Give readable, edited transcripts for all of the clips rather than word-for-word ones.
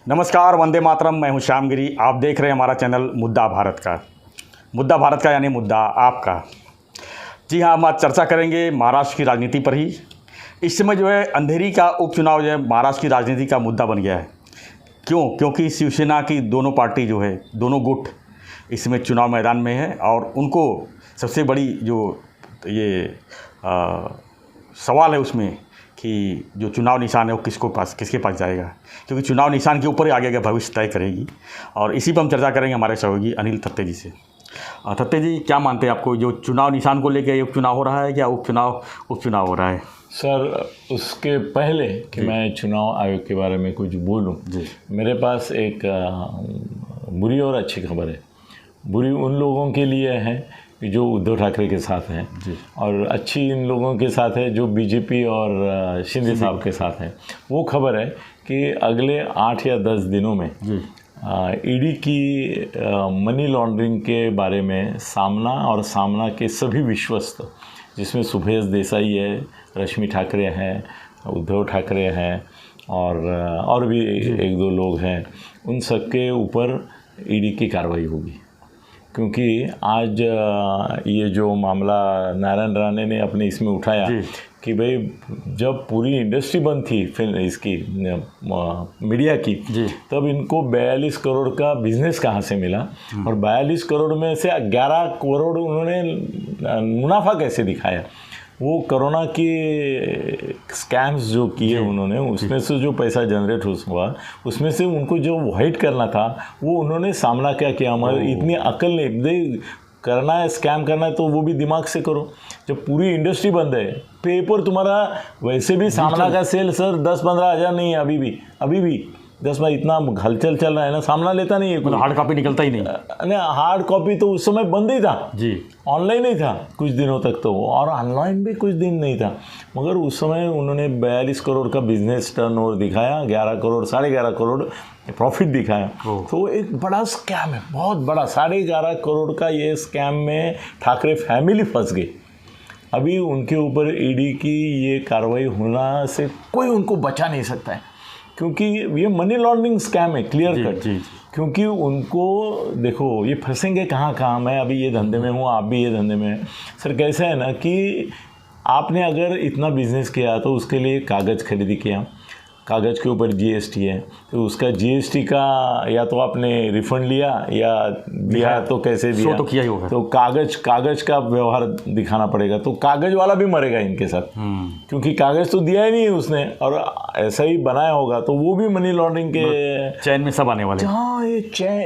नमस्कार, वंदे मातरम। मैं हूं श्यामगिरी। आप देख रहे हैं हमारा चैनल मुद्दा भारत का। मुद्दा भारत का यानी मुद्दा आपका। जी हाँ, हम आज चर्चा करेंगे महाराष्ट्र की राजनीति पर ही। इस समय जो है अंधेरी का उपचुनाव जो है महाराष्ट्र की राजनीति का मुद्दा बन गया है। क्योंकि शिवसेना की दोनों पार्टी जो है, दोनों गुट इसमें चुनाव मैदान में है और उनको सबसे बड़ी जो ये सवाल है उसमें कि जो चुनाव निशान है वो किसके पास जाएगा, क्योंकि चुनाव निशान के ऊपर ही आगे का भविष्य तय करेगी। और इसी पर हम चर्चा करेंगे हमारे सहयोगी अनिल थत्ते जी से। थत्ते जी, क्या मानते हैं, आपको जो चुनाव निशान को लेकर उपचुनाव हो रहा है, क्या उपचुनाव हो रहा है? सर, उसके पहले कि मैं चुनाव आयोग के बारे में कुछ बोलूं, मेरे पास एक बुरी और अच्छी खबर है। बुरी उन लोगों के लिए है जो उद्धव ठाकरे के साथ हैं, और अच्छी इन लोगों के साथ है जो बीजेपी और शिंदे साहब के साथ हैं। वो खबर है कि अगले 8 या 10 दिनों में ईडी की मनी लॉन्ड्रिंग के बारे में सामना के सभी विश्वस्त, जिसमें सुभेश देसाई है, रश्मि ठाकरे हैं, उद्धव ठाकरे हैं और भी एक दो लोग हैं, उन सबके ऊपर ईडी की कार्रवाई होगी। क्योंकि आज ये जो मामला नारायण राणे ने अपने इसमें उठाया कि भाई जब पूरी इंडस्ट्री बंद थी फिल्म इसकी मीडिया की, तब इनको 42 करोड़ का बिजनेस कहाँ से मिला, और 42 करोड़ में से 11 करोड़ उन्होंने मुनाफा कैसे दिखाया। वो कोरोना की स्कैम्स जो किए उन्होंने, उसमें से जो पैसा जनरेट हुआ, उसमें से उनको जो वाइट करना था वो उन्होंने सामना क्या किया। हमारे इतनी अकल नहीं, करना है स्कैम करना है तो वो भी दिमाग से करो। जब पूरी इंडस्ट्री बंद है, पेपर तुम्हारा वैसे भी सामना का सेल सर 10-15 हज़ार नहीं है अभी भी 10 में इतना हलचल चल रहा है ना, सामना लेता नहीं है। मतलब हार्ड कॉपी निकलता ही नहीं। नहीं, हार्ड कॉपी तो उस समय बंद ही था जी, ऑनलाइन ही था कुछ दिनों तक तो, और ऑनलाइन भी कुछ दिन नहीं था। मगर उस समय उन्होंने 42 करोड़ का बिजनेस टर्नओवर दिखाया, 11 करोड़ 11.5 करोड़ प्रॉफिट दिखाया। तो एक बड़ा स्कैम है, बहुत बड़ा 11.5 करोड़ का ये स्कैम में ठाकरे फैमिली फंस गई। अभी उनके ऊपर ईडी की ये कार्रवाई होना से कोई उनको बचा नहीं सकता है, क्योंकि ये मनी लॉन्ड्रिंग स्कैम है, क्लियर कट। क्योंकि उनको देखो ये फंसेंगे कहाँ। मैं अभी ये धंधे में हूँ, आप भी ये धंधे में हैं सर। कैसा है ना कि आपने अगर इतना बिजनेस किया तो उसके लिए कागज़ खरीदी किया, कागज़ के ऊपर जीएसटी है, तो उसका जीएसटी का या तो आपने रिफंड लिया या दिया तो कैसे दिया, तो किया ही होगा। तो कागज़ का व्यवहार दिखाना पड़ेगा। तो कागज़ वाला भी मरेगा इनके साथ, क्योंकि कागज़ तो दिया ही नहीं है उसने, और ऐसा ही बनाया होगा तो वो भी मनी लॉन्ड्रिंग के चैन में सब आने वाले। हाँ, ये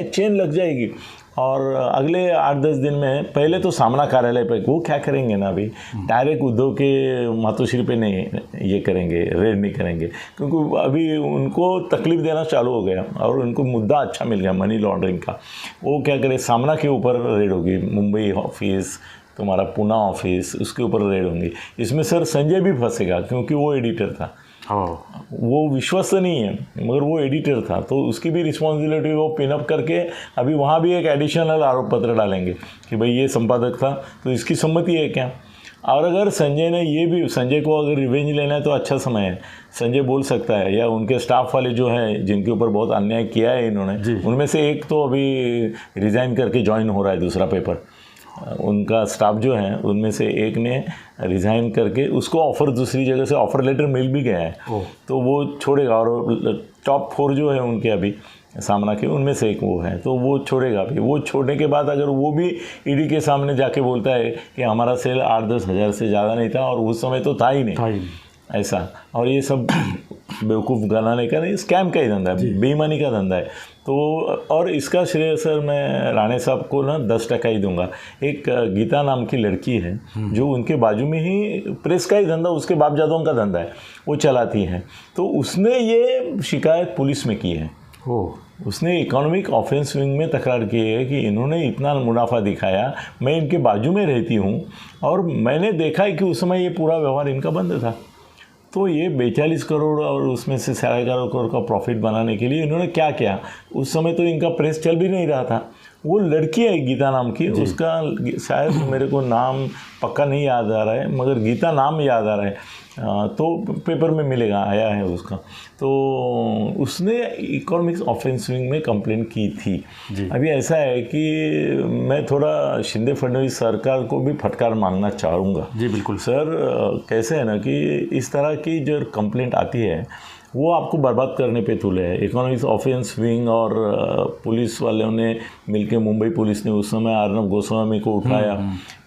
चैन लग जाएगी। और अगले 8-10 दिन में पहले तो सामना कार्यालय पे वो क्या करेंगे ना, अभी डायरेक्ट उद्धव के मातोश्री पे नहीं ये करेंगे, रेड नहीं करेंगे, क्योंकि अभी उनको तकलीफ देना चालू हो गया और उनको मुद्दा अच्छा मिल गया मनी लॉन्ड्रिंग का। वो क्या करे, सामना के ऊपर रेड होगी, मुंबई ऑफिस, तुम्हारा पुणे ऑफिस, उसके ऊपर रेड होंगी। इसमें सर संजय भी फंसेगा, क्योंकि वो एडिटर था। वो विश्वस्त नहीं है मगर वो एडिटर था, तो उसकी भी रिस्पॉन्सिबिलिटी वो पिनअप करके अभी वहाँ भी एक एडिशनल आरोप पत्र डालेंगे कि भाई ये संपादक था, तो इसकी सम्मति है क्या। और अगर संजय को अगर रिवेंज लेना है तो अच्छा समय है, संजय बोल सकता है, या उनके स्टाफ वाले जो हैं जिनके ऊपर बहुत अन्याय किया है इन्होंने, उनमें से एक तो अभी रिज़ाइन करके ज्वाइन हो रहा है दूसरा पेपर। उनका स्टाफ जो है उनमें से एक ने रिज़ाइन करके, उसको ऑफ़र दूसरी जगह से ऑफ़र लेटर मिल भी गया है, तो वो छोड़ेगा। और टॉप 4 जो है उनके अभी सामना के, उनमें से एक वो है, तो वो छोड़ेगा भी। वो छोड़ने के बाद अगर वो भी ईडी के सामने जाके बोलता है कि हमारा सेल 8-10 हज़ार से ज़्यादा नहीं था, और उस समय तो था ही नहीं ऐसा, और ये सब बेवकूफ़ बनाने का नहीं, स्कैम का ही धंधा है, बेईमानी का धंधा है। तो और इसका श्रेय सर मैं राणे साहब को ना 10% ही दूंगा। एक गीता नाम की लड़की है जो उनके बाजू में ही प्रेस का ही धंधा, उसके बापजादों का धंधा है, वो चलाती है। तो उसने ये शिकायत पुलिस में की है। उसने इकोनॉमिक ऑफेंस विंग में तकरार की है कि इन्होंने इतना मुनाफा दिखाया, मैं इनके बाजू में रहती हूँ और मैंने देखा है कि उस समय ये पूरा व्यवहार इनका बंद था। तो ये 42 करोड़ और उसमें से 11.5 करोड़ का प्रॉफिट बनाने के लिए इन्होंने क्या किया, उस समय तो इनका प्रेस चल भी नहीं रहा था, वो लड़की है गीता नाम की, उसका शायद मेरे को नाम पक्का नहीं याद आ रहा है, मगर गीता नाम याद आ रहा है। तो पेपर में मिलेगा, आया है उसका। तो उसने इकोनॉमिक्स ऑफेंस विंग में कंप्लेंट की थी। अभी ऐसा है कि मैं थोड़ा शिंदे फडणवीस सरकार को भी फटकार मांगना चाहूँगा। जी बिल्कुल सर, कैसे है ना कि इस तरह की जो कंप्लेंट आती है वो आपको बर्बाद करने पे तुले है। इकोनॉमिक्स ऑफेंस विंग और पुलिस वालों ने मिलके, मुंबई पुलिस ने उस समय अर्नब गोस्वामी को उठाया,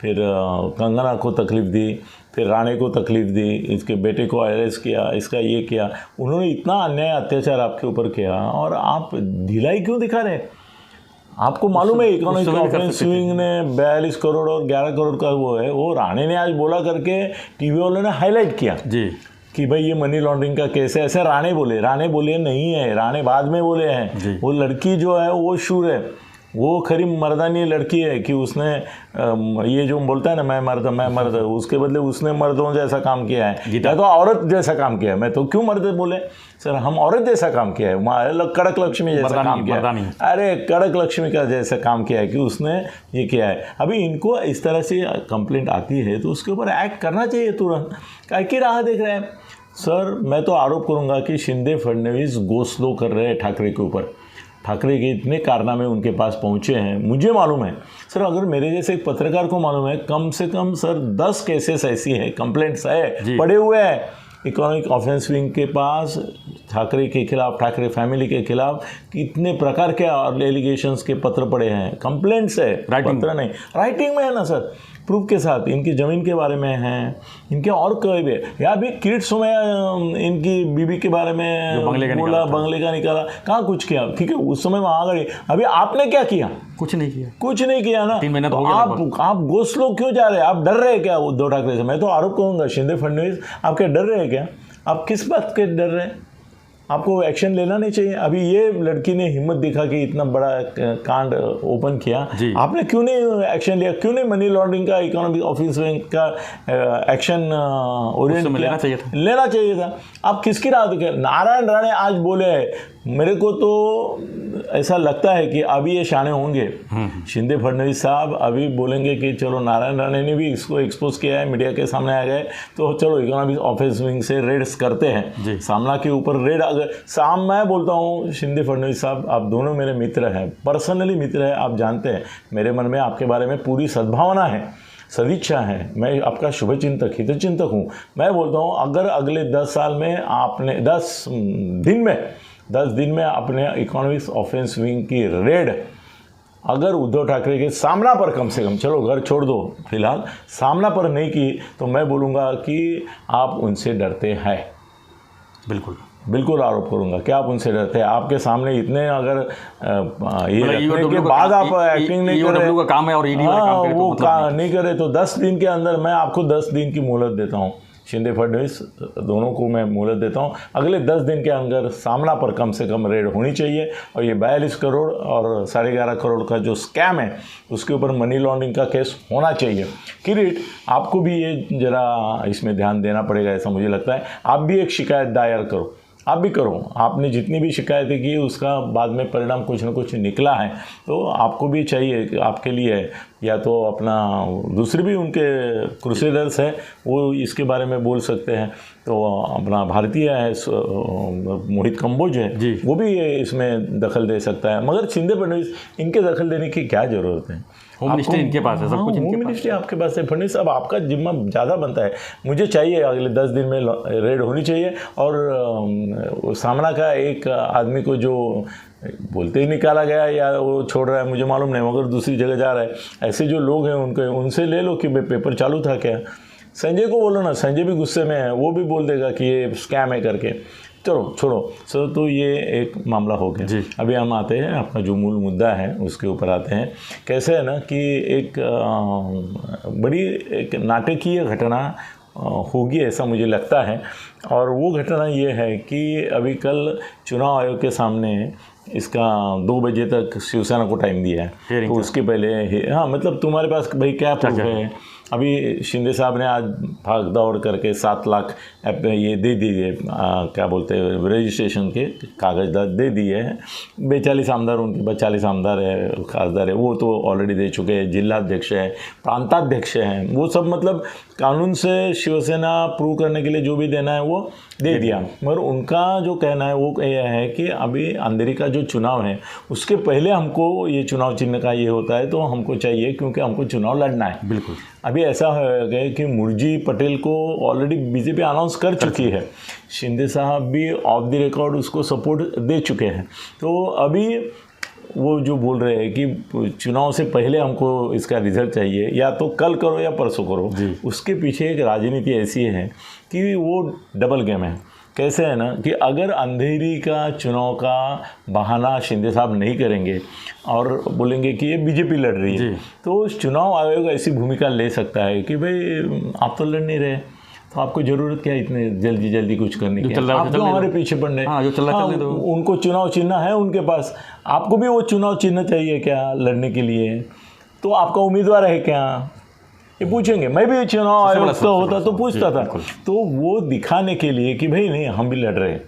फिर कंगना को तकलीफ़ दी, फिर राणे को तकलीफ़ दी, इसके बेटे को अरेस्ट किया, इसका ये किया। उन्होंने इतना अन्याय अत्याचार आपके ऊपर किया और आप ढिलाई क्यों दिखा रहे हैं? आपको मालूम है इकोनॉमिक ऑफेंस विंग ने 42 करोड़ और 11 करोड़ का वो है, वो राणे ने आज बोला करके टीवी वालों ने हाईलाइट किया जी कि भाई ये मनी लॉन्ड्रिंग का केस है। ऐसे राणे बोले नहीं है, राणे बाद में बोले हैं। वो लड़की जो है वो शूर है, वो खरी मर्दानी लड़की है कि उसने ये जो बोलता है ना मैं मर्द, उसके बदले उसने मर्दों जैसा काम किया है या तो औरत जैसा काम किया है। मैं तो क्यों मर्द बोले सर, हम औरत जैसा काम किया है, कड़क लक्ष्मी जैसा काम किया है। अरे कड़क लक्ष्मी का जैसा काम किया है कि उसने ये किया है। अभी इनको इस तरह से कंप्लेंट आती है तो उसके ऊपर एक्ट करना चाहिए तुरंत। क्या की राह देख रहे हैं सर? मैं तो आरोप करूंगा कि शिंदे फडणवीस गोसलो कर रहे हैं ठाकरे के ऊपर। ठाकरे के इतने कारनामे उनके पास पहुंचे हैं, मुझे मालूम है सर। अगर मेरे जैसे एक पत्रकार को मालूम है, कम से कम सर 10 केसेस ऐसी हैं, कंप्लेंट्स है, पड़े हुए हैं इकोनॉमिक ऑफेंस विंग के पास ठाकरे के खिलाफ, ठाकरे फैमिली के खिलाफ कितने प्रकार के एलिगेशंस के पत्र पड़े हैं, कंप्लेंट्स है, पत्र नहीं, राइटिंग में है ना सर, प्रूफ के साथ। इनकी ज़मीन के बारे में हैं, इनके और कोई भी, या भी किड्स में इनकी बीबी के बारे में बोला, बंगले का निकाला, कहाँ कुछ किया, ठीक है उस समय वहाँ गई। अभी आपने क्या किया? कुछ नहीं किया ना। 3 महीने तो आप गोसलो क्यों जा रहे हैं? आप डर रहे हैं क्या उद्धव ठाकरे से? मैं तो आरोप करूँगा शिंदे फडणवीस आप क्या डर रहे हैं क्या? आप किस बात के डर रहे हैं? आपको एक्शन लेना नहीं चाहिए। अभी ये लड़की ने हिम्मत दिखा कि इतना बड़ा कांड ओपन किया, आपने क्यों नहीं एक्शन लिया? क्यों नहीं मनी लॉन्ड्रिंग का, इकोनॉमिक ऑफेंस विंग का एक्शन ओरिएंट किया? लेना चाहिए था। आप किसकी राह देखे? नारायण राणे आज बोले, मेरे को तो ऐसा लगता है कि अभी ये शाने होंगे। शिंदे फडणवीस साहब अभी बोलेंगे कि चलो नारायण राणे ने भी इसको एक्सपोज किया है, मीडिया के सामने आ गए, तो चलो इकोनॉमिक ऑफेंस विंग से रेड्स करते हैं। सामना के ऊपर रेड, अगर मैं बोलता हूँ शिंदे फडणवीस साहब आप दोनों मेरे मित्र हैं, पर्सनली मित्र हैं, आप जानते हैं मेरे मन में आपके बारे में पूरी सद्भावना है, सदिच्छा है, मैं आपका शुभचिंतक हितचिंतक हूँ। मैं बोलता हूँ अगर अगले 10 साल में आपने 10 दिन में अपने इकोनॉमिक्स ऑफेंस विंग की रेड अगर उद्धव ठाकरे के सामना पर, कम से कम चलो घर छोड़ दो फिलहाल, सामना पर नहीं की, तो मैं बोलूँगा कि आप उनसे डरते हैं। बिल्कुल आरोप करूंगा कि आप उनसे डरते हैं। आपके सामने इतने अगर ये रखने के बाद आप एक्टिंग नहीं कर रहे, काम है और ईडी वाला काम करे, वो नहीं करे तो 10 दिन के अंदर मैं आपको 10 दिन की मोहलत देता हूँ। शिंदे फडणवीस दोनों को मैं मोहलत देता हूँ। अगले 10 दिन के अंदर सामना पर कम से कम रेड होनी चाहिए और ये 42 करोड़ और 11.5 करोड़ का जो स्कैम है उसके ऊपर मनी लॉन्ड्रिंग का केस होना चाहिए। किरीट, आपको भी ये जरा इसमें ध्यान देना पड़ेगा, ऐसा मुझे लगता है। आप भी एक शिकायत दायर करो, आप भी करो। आपने जितनी भी शिकायतें की उसका बाद में परिणाम कुछ न कुछ निकला है, तो आपको भी चाहिए कि आपके लिए या तो अपना दूसरे भी उनके क्रूसेडर्स है वो इसके बारे में बोल सकते हैं। तो अपना भारतीय है मोहित कंबोज है, वो भी इसमें दखल दे सकता है। मगर शिंदे फडणवीस इनके दखल देने की क्या ज़रूरत है? होम मिनिस्ट्री इनके पास है, सब कुछ होम मिनिस्ट्री आपके पास है। फडणवीस अब आपका जिम्मा ज़्यादा बनता है। मुझे चाहिए अगले 10 दिन में रेड होनी चाहिए और सामना का एक आदमी को जो बोलते ही निकाला गया या वो छोड़ रहा है मुझे मालूम नहीं, मगर दूसरी जगह जा रहा है, ऐसे जो लोग हैं उनसे ले लो कि भाई पेपर चालू था क्या। संजय को बोलो ना, संजय भी गुस्से में है, वो भी बोल देगा कि ये स्कैम है करके। चलो छोड़ो सर, तो ये एक मामला हो गया। अभी हम आते हैं अपना जो मूल मुद्दा है उसके ऊपर आते हैं। कैसे है ना कि एक बड़ी एक नाटकीय घटना होगी ऐसा मुझे लगता है, और वो घटना ये है कि अभी कल चुनाव आयोग के सामने इसका 2 बजे तक शिवसेना को टाइम दिया है, Hearing तो का। उसके पहले हाँ मतलब तुम्हारे पास भाई क्या प्रूफ है। अभी शिंदे साहब ने आज भाग दौड़ करके 7 लाख ये दे दिए, क्या बोलते हैं रजिस्ट्रेशन के कागज दे दिए हैं। 42 आमदार उनके पास, 40 आमदार है, खासदार है, वो तो ऑलरेडी दे चुके हैं। जिलाध्यक्ष है, प्रांताध्यक्ष हैं, वो सब मतलब कानून से शिवसेना प्रूव करने के लिए जो भी देना है वो दे दिया। मगर उनका जो कहना है वो यह है कि अभी अंधेरी का जो चुनाव है उसके पहले हमको ये चुनाव चिन्ह का ये होता है, तो हमको चाहिए क्योंकि हमको चुनाव लड़ना है। बिल्कुल। अभी ऐसा हो गया कि मुर्जी पटेल को ऑलरेडी बीजेपी अनाउंस कर चुकी है, शिंदे साहब भी ऑफ द रिकॉर्ड उसको सपोर्ट दे चुके हैं। तो अभी वो जो बोल रहे हैं कि चुनाव से पहले हमको इसका रिजल्ट चाहिए, या तो कल करो या परसों करो, उसके पीछे एक राजनीति ऐसी है कि वो डबल गेम है। कैसे है ना कि अगर अंधेरी का चुनाव का बहाना शिंदे साहब नहीं करेंगे और बोलेंगे कि ये बीजेपी लड़ रही है, तो चुनाव आयोग ऐसी भूमिका ले सकता है कि भाई आप तो लड़ नहीं रहे, तो आपको ज़रूरत क्या इतने जल्दी कुछ करने की, आप तो हमारे पीछे पड़ रहे। हाँ, जो चल रहा है उनको चुनाव चिन्ह है उनके पास, आपको भी वो चुनाव चिन्ह चाहिए क्या लड़ने के लिए? तो आपका उम्मीदवार है क्या, ये पूछेंगे। मैं भी चुनाव आयोग होता तो पूछता था। तो वो दिखाने के लिए कि भाई नहीं हम भी लड़ रहे हैं,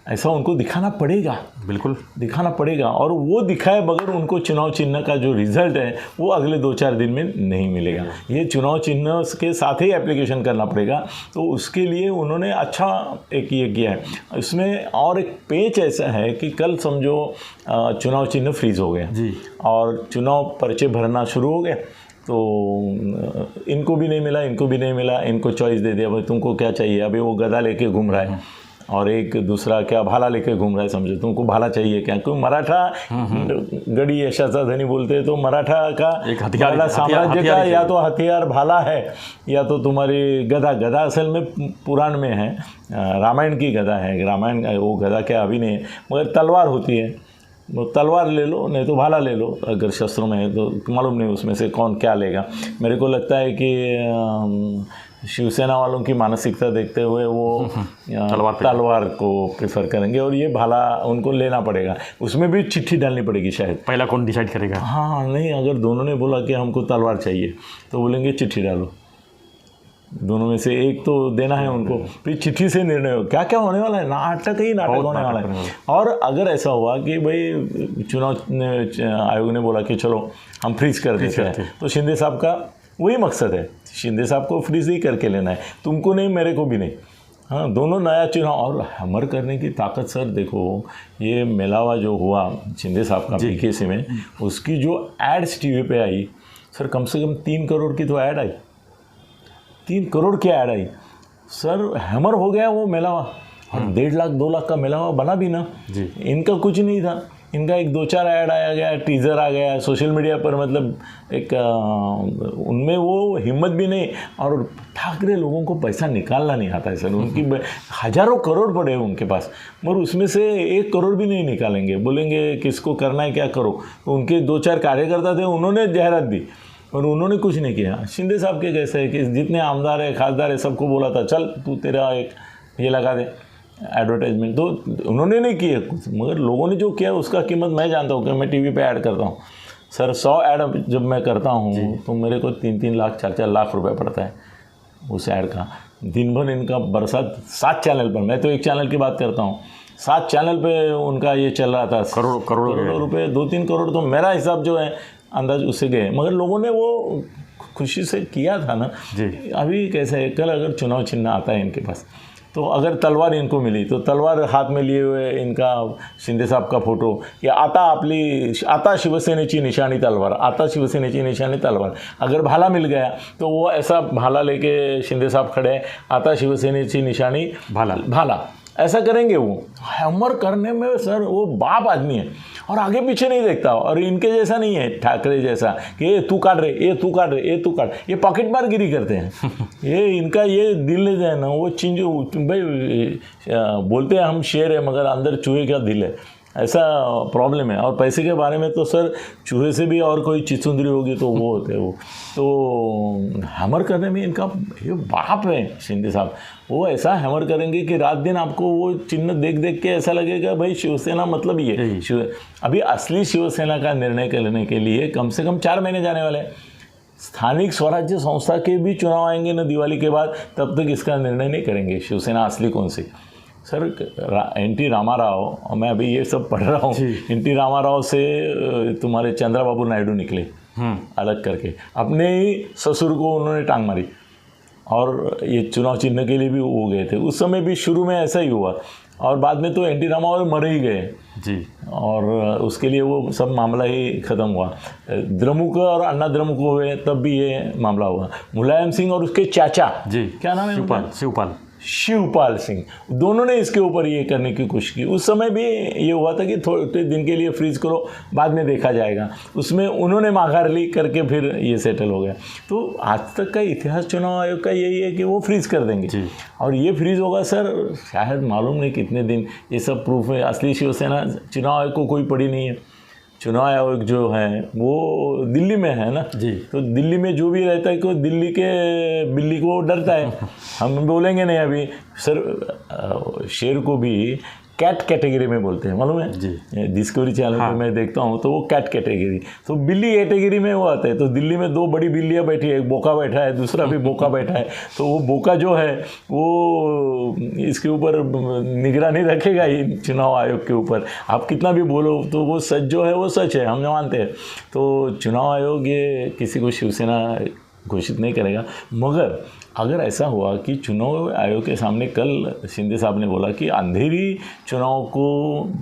ऐसा उनको दिखाना पड़ेगा, बिल्कुल दिखाना पड़ेगा। और वो दिखाए बगैर उनको चुनाव चिन्ह का जो रिजल्ट है वो अगले 2-4 दिन में नहीं मिलेगा। ये चुनाव चिन्ह के साथ ही एप्लीकेशन करना पड़ेगा। तो उसके लिए उन्होंने अच्छा एक ये किया है। इसमें और एक पेच ऐसा है कि कल समझो चुनाव चिन्ह फ्रीज हो गया और चुनाव पर्चे भरना शुरू हो गए, तो इनको भी नहीं मिला, इनको भी नहीं मिला, इनको चॉइस दे दिया भाई तुमको क्या चाहिए। अभी वो गदा लेके घूम रहा है और एक दूसरा क्या भाला लेके घूम रहा है, समझो तुमको भाला चाहिए क्या? क्योंकि मराठा गढ़ी यशाचा धनी बोलते हैं, तो मराठा का एक हथियार साम्राज्य का या तो हथियार भाला है या तो तुम्हारी गदा। गदा असल में पुराण में है, रामायण की गदा है, रामायण वो गदा क्या अभी नहीं है, मगर तलवार होती है। वो तलवार ले लो नहीं तो भाला ले लो, अगर शस्त्रों में है तो मालूम नहीं उसमें से कौन क्या लेगा। मेरे को लगता है कि शिवसेना वालों की मानसिकता देखते हुए वो तलवार को प्रेफर करेंगे और ये भाला उनको लेना पड़ेगा। उसमें भी चिट्ठी डालनी पड़ेगी शायद। पहला कौन डिसाइड करेगा? हाँ नहीं, अगर दोनों ने बोला कि हमको तलवार चाहिए तो बोलेंगे चिट्ठी डालो, दोनों में से एक तो देना है उनको, फिर चिट्ठी से निर्णय हो। क्या क्या होने वाला है, नाटक ही नाटक होने वाला है। और अगर ऐसा हुआ कि भाई चुनाव आयोग ने बोला कि चलो हम फ्रीज कर देते हैं, तो शिंदे साहब का वही मकसद है, शिंदे साहब को फ्रीज ही करके लेना है, तुमको नहीं मेरे को भी नहीं। हाँ, दोनों नया चुनाव और हैमर करने की ताकत। सर देखो ये मेलावा जो हुआ शिंदे साहब का बीकेसी में, उसकी जो एड्स टीवी पे आई सर, कम से कम 3 करोड़ की तो ऐड आई, 3 करोड़ की ऐड आई सर। हैमर हो गया वो मेलावा। और 1.5 लाख 2 लाख का मेलावा बना भी ना जी। इनका कुछ नहीं था, इनका एक 2-4 ऐड आया गया, टीज़र आ गया सोशल मीडिया पर, मतलब एक उनमें वो हिम्मत भी नहीं। और ठाकरे लोगों को पैसा निकालना नहीं आता है सर, उनकी हज़ारों करोड़ पड़े हैं उनके पास, मगर उसमें से 1 करोड़ भी नहीं निकालेंगे। बोलेंगे किसको करना है क्या करो। तो उनके 2-4 कार्यकर्ता थे, उन्होंने जाहिरात दी और उन्होंने कुछ नहीं किया। शिंदे साहब के कैसे है कि जितने आमदार है खासदार है सबको बोला था चल तू तेरा एक ये लगा दे एडवर्टाइजमेंट, तो उन्होंने नहीं किया कुछ। मगर लोगों ने जो किया उसका कीमत मैं जानता हूँ कि मैं टीवी पे ऐड करता हूँ सर, 100 ऐड जब मैं करता हूँ तो मेरे को 3-3 लाख 4-4 लाख रुपए पड़ता है उस ऐड का। दिन भर इनका बरसात 7 चैनल पर, मैं तो एक चैनल की बात करता हूँ, 7 चैनल पे उनका ये चल रहा था, करोड़ रुपये, 2-3 करोड़ तो मेरा हिसाब जो है अंदाज उससे गए। मगर लोगों ने वो खुशी से किया था ना जी। अभी कैसे है, कल अगर चुनाव चिन्ह आता है इनके पास, तो अगर तलवार इनको मिली तो तलवार हात में लिए हुए इनका शिंदे साहब का फोटो, या आता शिवसेनेची निशाणी तलवार, आता शिवसेनेची निशाणी तलवार। अगर भाला मिल गया तो वो ऐसा भाला लेके शिंदे साहब खड़े हैं, आता शिवसेनेची निशाणी भाला ऐसा करेंगे। वो हैमर करने में सर वो बाप आदमी है और आगे पीछे नहीं देखता। और इनके जैसा नहीं है ठाकरे जैसा कि ये तू काट रहे, ये तू काट रहे, ये तू काट, ये पॉकेट मारगिरी करते हैं। ये इनका ये दिल है ना, वो चिंज भाई बोलते हैं हम शेर है मगर अंदर चूहे का दिल है, ऐसा प्रॉब्लम है। और पैसे के बारे में तो सर चूहे से भी और कोई चिचुंदरी होगी तो वो होते हैं वो। तो हैमर करने में इनका ये बाप है शिंदे साहब। वो ऐसा हैमर करेंगे कि रात दिन आपको वो चिन्ह देख देख के ऐसा लगेगा भाई शिवसेना मतलब ये अभी असली शिवसेना का निर्णय लेने के लिए कम से कम 4 महीने जाने वाले हैं। स्थानिक स्वराज्य संस्था के भी चुनाव आएंगे ना दिवाली के बाद, तब तक इसका निर्णय नहीं करेंगे शिवसेना असली कौन सी। Sir NT. रामाराव, मैं अभी ये सब पढ़ रहा हूँ, एन.टी. रामाराव से तुम्हारे चंद्रबाबू नायडू निकले अलग करके, अपने ही ससुर को उन्होंने टांग मारी और ये चुनाव चिन्ह के लिए भी हो गए थे। उस समय भी शुरू में ऐसा ही हुआ और बाद में तो एन.टी. रामाराव मर ही गए जी, और उसके लिए वो सब मामला ही ख़त्म हुआ। द्रमुक और अन्ना द्रमुक हुए तब भी ये मामला हुआ। मुलायम सिंह और उसके चाचा जी, क्या नाम है, शिवपाल सिंह, दोनों ने इसके ऊपर ये करने की कोशिश की। उस समय भी ये हुआ था कि थोड़े दिन के लिए फ्रीज करो, बाद में देखा जाएगा। उसमें उन्होंने माघार ली करके फिर ये सेटल हो गया। तो आज तक का इतिहास चुनाव आयोग का यही है कि वो फ्रीज कर देंगे और ये फ्रीज होगा सर शायद मालूम नहीं कितने दिन। ये सब प्रूफ है। असली शिवसेना चुनाव आयोग को कोई पड़ी नहीं है। चुनाव आयोग जो है वो दिल्ली में है ना जी, तो दिल्ली में जो भी रहता है कि दिल्ली के बिल्ली को डरता है। हम बोलेंगे नहीं अभी सर, शेर को भी कैट कैटेगरी में बोलते हैं, मालूम है जी। डिस्कवरी चैनल पे मैं देखता हूँ तो वो कैट कैटेगरी, तो बिल्ली कैटेगरी में वो आता है। तो दिल्ली में 2 बड़ी बिल्लियाँ बैठी है, एक बोका बैठा है, दूसरा भी बोका बैठा है। तो वो बोका जो है वो इसके ऊपर निगरानी रखेगा ही चुनाव आयोग के ऊपर। आप कितना भी बोलो तो वो सच जो है वो सच है, हम मानते हैं। तो चुनाव आयोग ये किसी को शिवसेना घोषित नहीं करेगा। मगर अगर ऐसा हुआ कि चुनाव आयोग के सामने कल शिंदे साहब ने बोला कि अंधेरी चुनाव को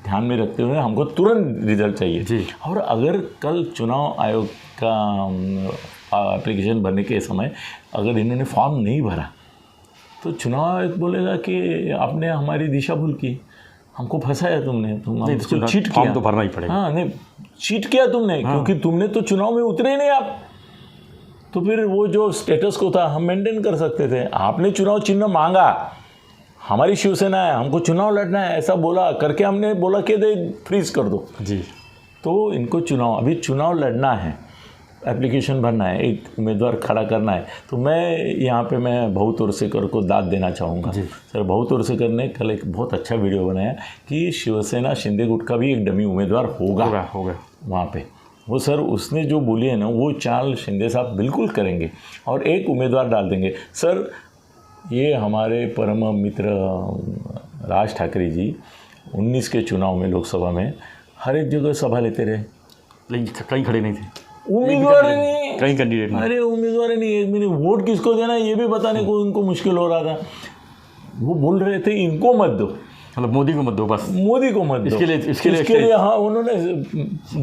ध्यान में रखते हुए हमको तुरंत रिजल्ट चाहिए जी, और अगर कल चुनाव आयोग का एप्लीकेशन भरने के समय अगर इन्होंने फॉर्म नहीं भरा तो चुनाव आयोग बोलेगा कि आपने हमारी दिशा भूल की, हमको फंसाया तुमने, हमको चीट किया। तो भरना ही पड़ेगा। हाँ नहीं, चीट किया तुमने, क्योंकि तुमने तो चुनाव में उतरे ही नहीं आप। तो फिर वो जो स्टेटस को था हम मेंटेन कर सकते थे। आपने चुनाव चिन्ह मांगा, हमारी शिवसेना है, हमको चुनाव लड़ना है, ऐसा बोला करके हमने बोला कि दे फ्रीज कर दो जी। तो इनको अभी चुनाव लड़ना है, एप्लीकेशन भरना है, एक उम्मीदवार खड़ा करना है। तो मैं यहाँ पे मैं भाऊ तोरसेकर को दाद देना चाहूँगा सर। भाऊ तोरसेकर ने कल एक बहुत अच्छा वीडियो बनाया कि शिवसेना शिंदे गुट का भी एक डमी उम्मीदवार होगा वहाँ पे। वो सर उसने जो बोली है ना वो चाल शिंदे साहब बिल्कुल करेंगे और एक उम्मीदवार डाल देंगे। सर ये हमारे परम मित्र राज ठाकरे जी 19 के चुनाव में लोकसभा में हर एक जगह सभा लेते रहे, लेकिन कहीं खड़े नहीं थे, उम्मीदवार ही नहीं, कहीं कैंडिडेट नहीं। अरे उम्मीदवार ही नहीं, 1 मिनट वोट किसको देना ये भी बताने को उनको मुश्किल हो रहा था। वो बोल रहे थे इनको मत दो, मतलब मोदी को मत दो, बस मोदी को मत दो। इसके लिए हाँ उन्होंने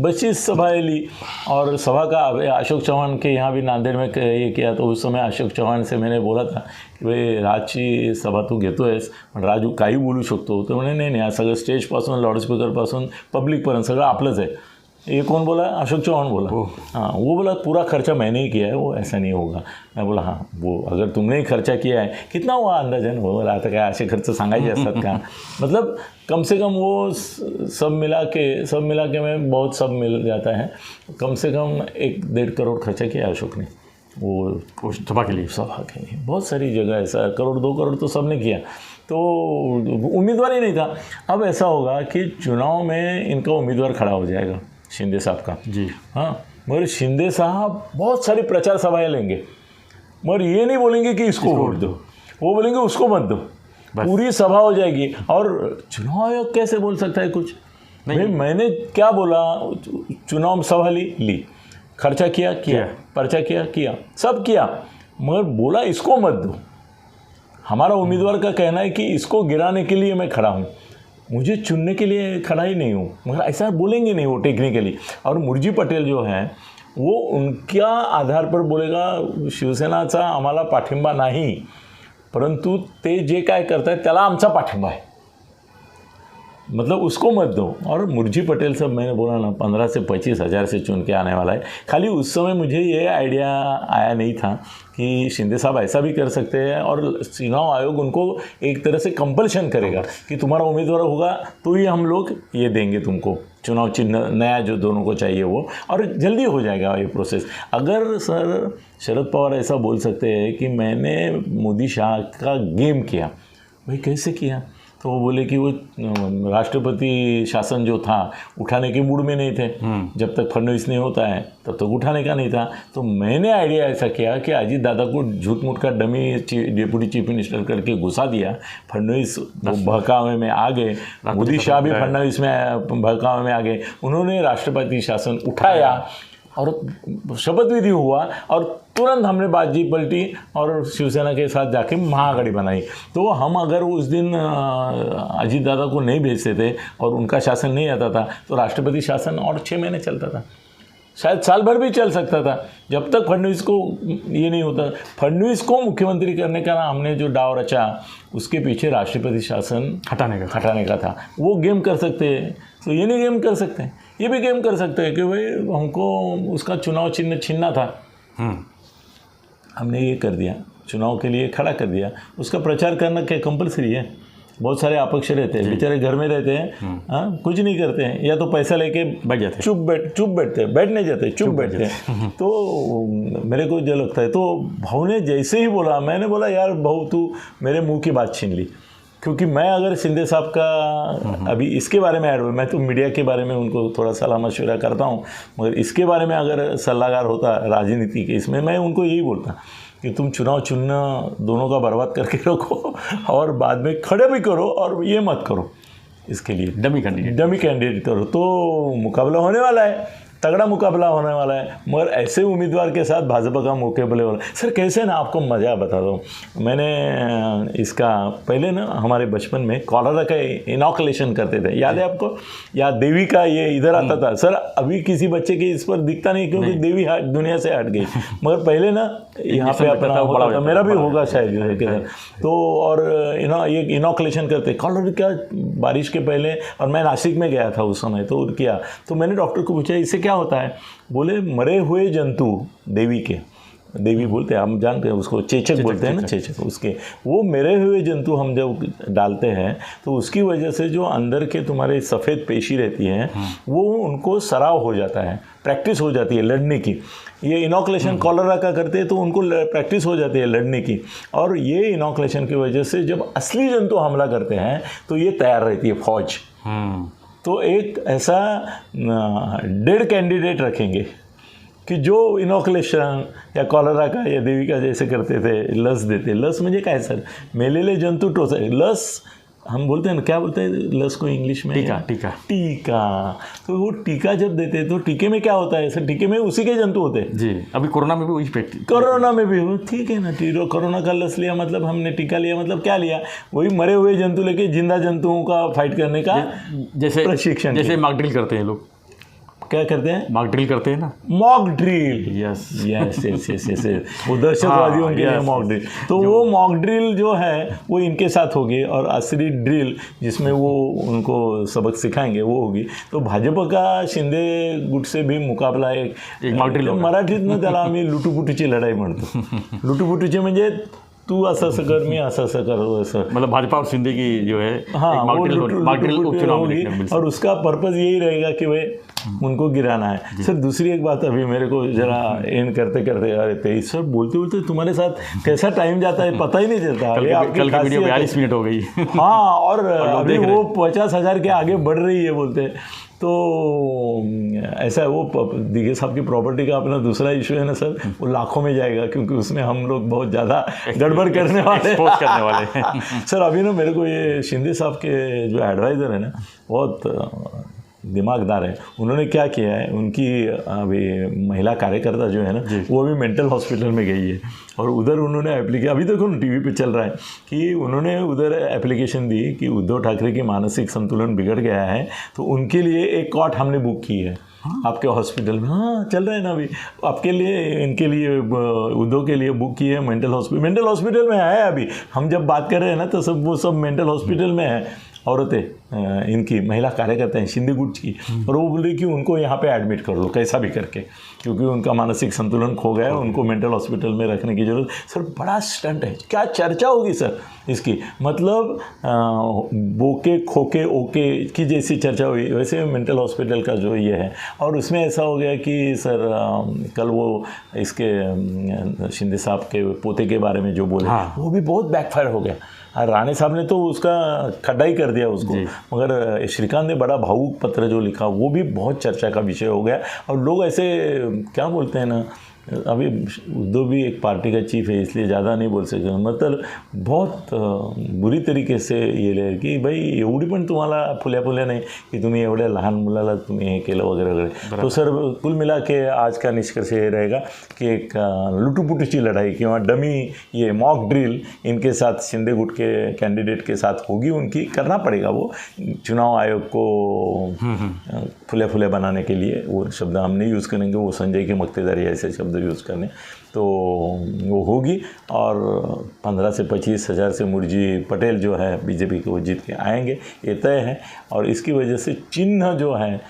25 सभाएं ली और सभा का अशोक चव्हाण के यहाँ भी नांदेड़ में ये किया। तो उस समय अशोक चव्हाण से मैंने बोला था की भाई राजची सभा तू घेतोयस पण राजू काही बोलू शकतो, तो म्हणे नाही सगळं स्टेजपासून लाउडस्पीकरपासून पब्लिकपर्यंत सगळं आपलंच आहे। ये कौन बोला? अशोक चौहान बोला। हाँ वो बोला पूरा खर्चा मैंने ही किया है, वो ऐसा नहीं होगा। मैं बोला हाँ वो अगर तुमने ही खर्चा किया है कितना हुआ अंदाजन, वो बोला आता काय असे खर्च सांगायचे असतात का, मतलब कम से कम वो सब मिला के में बहुत सब मिल जाता है, कम से कम 1-1.5 करोड़ खर्चा किया अशोक ने वो सभा के लिए बहुत सारी जगह ऐसा 1 करोड़ 2 करोड़ तो सब ने किया। तो उम्मीदवार ही नहीं था। अब ऐसा होगा कि चुनाव में इनका उम्मीदवार खड़ा हो जाएगा शिंदे साहब का जी। हाँ मगर शिंदे साहब बहुत सारी प्रचार सभाएं लेंगे, मगर ये नहीं बोलेंगे कि इसको वोट दो, वो बोलेंगे उसको मत दो, पूरी सभा हो जाएगी। और चुनाव आयोग कैसे बोल सकता है कुछ नहीं? मैंने क्या बोला, चुनाव सभा ली, खर्चा किया, पर्चा किया, सब किया, मगर बोला इसको मत दो। हमारा उम्मीदवार का कहना है कि इसको गिराने के लिए मैं खड़ा हूँ, मुझे चुनने के लिए खड़ा ही नहीं हूँ, मगर ऐसा बोलेंगे नहीं वो टेक्निकली। और मुरजी पटेल जो है वो उनक्या आधार पर बोलेगा शिवसेनाचा आम्हाला पाठिंबा नाही, परंतु ते जे काय करतायत त्याला आमचा पाठिंबा आहे। मतलब उसको मत दो। और मुर्जी पटेल सब मैंने बोला ना 15 से 25 हज़ार से चुन के आने वाला है। खाली उस समय मुझे ये आइडिया आया नहीं था कि शिंदे साहब ऐसा भी कर सकते हैं और चुनाव आयोग उनको एक तरह से कंपल्शन करेगा कि तुम्हारा उम्मीदवार होगा तो ही हम लोग ये देंगे तुमको चुनाव चिन्ह नया जो दोनों को चाहिए वो, और जल्दी हो जाएगा ये प्रोसेस। अगर सर शरद पवार ऐसा बोल सकते हैं कि मैंने मोदी शाह का गेम किया, भाई कैसे किया? तो वो बोले कि वो राष्ट्रपति शासन जो था उठाने के मूड में नहीं थे, जब तक फडणवीस नहीं होता है तब तक उठाने का नहीं था। तो मैंने आइडिया ऐसा किया कि अजीत दादा को झूठ मूठ का डमी डिप्टी चीफ मिनिस्टर करके घुसा दिया, फडणवीस बहकावे में आ गए, मोदी शाह भी फडणवीस में बहकावे में आ गए, उन्होंने राष्ट्रपति शासन उठाया और शपथ विधि हुआ और तुरंत हमने बाजी पलटी और शिवसेना के साथ जाके महाआघाड़ी बनाई। तो हम अगर उस दिन अजीत दादा को नहीं भेजते थे और उनका शासन नहीं आता था तो राष्ट्रपति शासन और 6 महीने चलता था, शायद साल भर भी चल सकता था, जब तक फडणवीस को ये नहीं होता। फडणवीस को मुख्यमंत्री करने का ना हमने जो डाव रचा उसके पीछे राष्ट्रपति शासन हटाने का था। वो गेम कर सकते हैं तो ये नहीं गेम कर सकते, ये भी गेम कर सकते हैं कि भाई हमको उसका चुनाव चिन्ह छीनना था, हमने ये कर दिया, चुनाव के लिए खड़ा कर दिया। उसका प्रचार करना क्या कंपलसरी है? बहुत सारे अपक्ष रहते हैं, बेचारे घर में रहते हैं, हाँ कुछ नहीं करते हैं, या तो पैसा लेके बैठ जाते, चुप बैठते, बैठ नहीं जाते, चुप बैठते हैं। तो मेरे को जो लगता है, तो भाऊ ने जैसे ही बोला, मैंने बोला यार भाऊ तू मेरे मुंह की बात छीन ली, क्योंकि मैं अगर शिंदे साहब का अभी इसके बारे में मैं तो मीडिया के बारे में उनको थोड़ा सलाह मशवरा करता हूँ, मगर इसके बारे में अगर सलाहकार होता राजनीति के इसमें, मैं उनको यही बोलता कि तुम चुनाव चुनना दोनों का बर्बाद करके रखो और बाद में खड़े भी करो और ये मत करो, इसके लिए डमी कैंडिडेट करो, तो मुकाबला होने वाला है, तगड़ा मुकाबला होने वाला है। मगर ऐसे उम्मीदवार के साथ भाजपा का मुकाबले वाला सर कैसे ना, आपको मज़ा बता दो। मैंने इसका पहले ना हमारे बचपन में कॉलरा का इनॉकुलेशन करते थे, याद है आपको? या देवी का ये इधर आता था सर, अभी किसी बच्चे के इस पर दिखता नहीं क्योंकि देवी दुनिया से हट गई, मगर पहले ना यहाँ पे अपना होता था, मेरा भी होगा शायद किधर। तो और ये इनॉकुलेशन करते कॉलरा का बारिश के पहले, और मैं नासिक में गया था उस समय, तो किया, तो मैंने डॉक्टर को पूछा इससे क्या होता है? बोले मरे हुए जंतु देवी बोलते हैं, हम जानते हैं उसको, चेचक बोलते हैं ना, चेचक, उसके वो मरे हुए जंतु हम जब डालते हैं तो उसकी वजह से जो अंदर के तुम्हारे सफ़ेद पेशी रहती है वो उनको सराव हो जाता है, प्रैक्टिस हो जाती है लड़ने की। ये इनॉकुलेशन कॉलरा का करते हैं तो उनको प्रैक्टिस हो जाती है लड़ने की, और ये इनॉकुलेशन की वजह से जब असली जंतु हमला करते हैं तो ये तैयार रहती है फौज। तो एक ऐसा डेड कैंडिडेट रखेंगे कि जो इनॉकुलेशन या कॉलरा का या देवी का जैसे करते थे, लस देते। लस म्हणजे काय सर? मेलेले जंतू टोचाय, लस हम बोलते हैं ना, क्या बोलते हैं लस को इंग्लिश में? टीका। तो वो टीका जब देते हैं तो टीके में क्या होता है सर? टीके में उसी के जंतु होते हैं जी। अभी कोरोना में भी वही कोरोना में भी हो, ठीक है ना, कोरोना का लस लिया मतलब हमने टीका लिया मतलब क्या लिया? वही मरे हुए जंतु लेके जिंदा जंतुओं का फाइट करने का जैसे प्रशिक्षण, जैसे मॉक ड्रिल करते हैं लोग। क्या करते हैं? मॉक ड्रिल करते हैं ना, मॉक ड्रिल। यस वो दहशतवादियों के लिए मॉक ड्रिल। तो वो मॉक ड्रिल जो है वो इनके साथ होगी, और असली ड्रिल जिसमें वो उनको सबक सिखाएंगे वो होगी। तो भाजपा का शिंदे गुट से भी मुकाबला एक मॉक ड्रिल, मराठीतनं त्याला आम्ही लुटूपुटीची लढाई म्हणतो। लुटूपुटीची म्हणजे तू असं कर, मी असं कर, असं मतलब भाजपा और शिंदे की जो है मॉक ड्रिल उपचुनाव में, और उसका पर्पज़ यही रहेगा कि भाई उनको गिराना है। सर दूसरी एक बात अभी मेरे को जरा एंड करते अरे तेईस सर बोलते तुम्हारे साथ कैसा टाइम जाता है पता ही नहीं चलता। कल की वीडियो 42 मिनट हो गई। हाँ, और अभी वो 50,000 के आगे बढ़ रही है बोलते। तो ऐसा है, वो दीघे साहब की प्रॉपर्टी का अपना दूसरा इशू है ना सर, वो लाखों में जाएगा क्योंकि उसमें हम लोग बहुत ज़्यादा गड़बड़ करने वाले सर अभी ना मेरे को ये शिंदे साहब के जो एडवाइज़र है ना बहुत दिमागदार है। उन्होंने क्या किया है, उनकी अभी महिला कार्यकर्ता जो है ना वो अभी मेंटल हॉस्पिटल में गई है, और उधर उन्होंने अभी तक टीवी पे चल रहा है कि उन्होंने उधर एप्लीकेशन दी कि उद्धव ठाकरे की मानसिक संतुलन बिगड़ गया है, तो उनके लिए एक कॉट हमने बुक की है आपके हॉस्पिटल में। हाँ चल रहा है ना अभी, आपके लिए, इनके लिए, उद्धव के लिए बुक की है मेंटल हॉस्पिटल में है अभी। हम जब बात कर रहे हैं ना तो वो सब मेंटल हॉस्पिटल में है, औरतें इनकी महिला कार्यकर्ता हैं शिंदे गुट की, और वो बोल रही कि उनको यहाँ पे एडमिट कर लो कैसा भी करके, क्योंकि उनका मानसिक संतुलन खो गया है, उनको मेंटल हॉस्पिटल में रखने की जरूरत। सर बड़ा स्टंट है, क्या चर्चा होगी सर इसकी, मतलब बोके खोके ओके की जैसी चर्चा हुई, वैसे मेंटल हॉस्पिटल का जो ये है। और उसमें ऐसा हो गया कि सर कल वो इसके शिंदे साहब के पोते के बारे में जो बोले, हाँ। वो भी बहुत बैकफायर हो गया। राणे साहब ने तो उसका खड्डा ही कर दिया उसको, मगर श्रीकांत ने बड़ा भावुक पत्र जो लिखा वो भी बहुत चर्चा का विषय हो गया। और लोग ऐसे क्या बोलते हैं ना, अभी उद्धव भी एक पार्टी का चीफ है इसलिए ज़्यादा नहीं बोल सकते, मतलब बहुत बुरी तरीके से ये ले की भाई एवढी पण तुम्हाला फुल्या फुल्या नाही की तुम्ही एवढ्या लहान मुलाला तुम्ही हे केलं वगैरे वगैरे। तो सर कुल मिला के आज का निष्कर्ष ये रहेगा कि एक लुटूपुटूची लड़ाई किंवा डमी ये मॉक ड्रिल इनके साथ शिंदे गुट के कैंडिडेट के साथ होगी, उनकी करना पड़ेगा। वो चुनाव आयोग को फुल्या फुल्या बनाने के लिए वो शब्द हम नहीं यूज़ करेंगे, वो संजय की मक्तेदारी ऐसे शब्द यूज़ करने, तो वो होगी। और 15 से 25 हज़ार से मुर्जी पटेल जो है बीजेपी के वो जीत के आएंगे, ये तय है। और इसकी वजह से चिन्ह जो है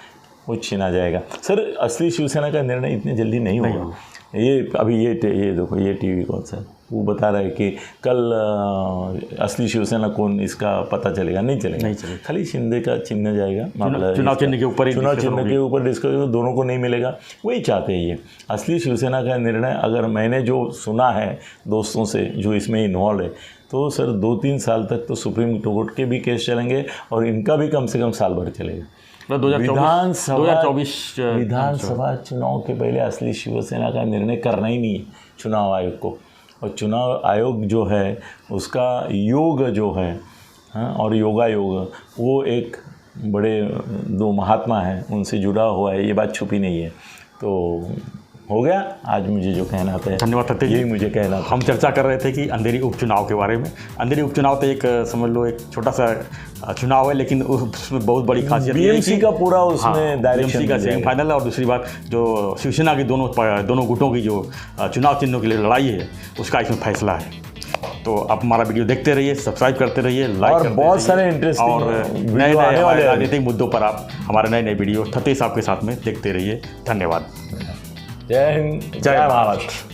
वो छीना जाएगा। सर असली शिवसेना का निर्णय इतनी जल्दी नहीं होगा। ये अभी ये देखो ये टीवी कौन सा वो बता रहा है कि कल असली शिवसेना कौन इसका पता चलेगा, नहीं चलेगा। खाली शिंदे का चिन्ह जाएगा, चुनाव चिन्ह के ऊपर, चुनाव चिन्ह के ऊपर डिस्कस, दोनों को नहीं मिलेगा, वही चाहते हैं ये। असली शिवसेना का निर्णय अगर मैंने जो सुना है दोस्तों से जो इसमें इन्वॉल्व है, तो सर 2-3 साल तक तो सुप्रीम कोर्ट के भी केस चलेंगे और इनका भी कम से कम साल भर चलेगा। विधानसभा चुनाव के पहले असली शिवसेना का निर्णय करना ही नहीं है चुनाव आयोग को। और चुनाव आयोग जो है उसका योग जो है, हाँ, और योगा योग वो एक बड़े 2 महात्मा हैं उनसे जुड़ा हुआ है, ये बात छुपी नहीं है। तो हो गया आज मुझे जो कहना था। धन्यवाद सत्य जी, यही मुझे कहना था। हम चर्चा कर रहे थे कि अंधेरी उपचुनाव के बारे में। अंधेरी उपचुनाव तो एक समझ लो एक छोटा सा चुनाव है, लेकिन उसमें बहुत बड़ी खासियत बीएमसी का पूरा उसमें डायरेक्शन का सेमीफाइनल है। और दूसरी बात जो शिवसेना की दोनों गुटों की जो चुनाव चिन्हों के लिए लड़ाई है उसका इसमें फैसला है। तो आप हमारा वीडियो देखते रहिए, सब्सक्राइब करते रहिए, लाइक करते रहिए, बहुत सारे इंटरेस्टिंग और नए राजनीतिक मुद्दों पर आप हमारे नए वीडियो थत्ते साहब के साथ में देखते रहिए। धन्यवाद। जय हिंद, जय भारत।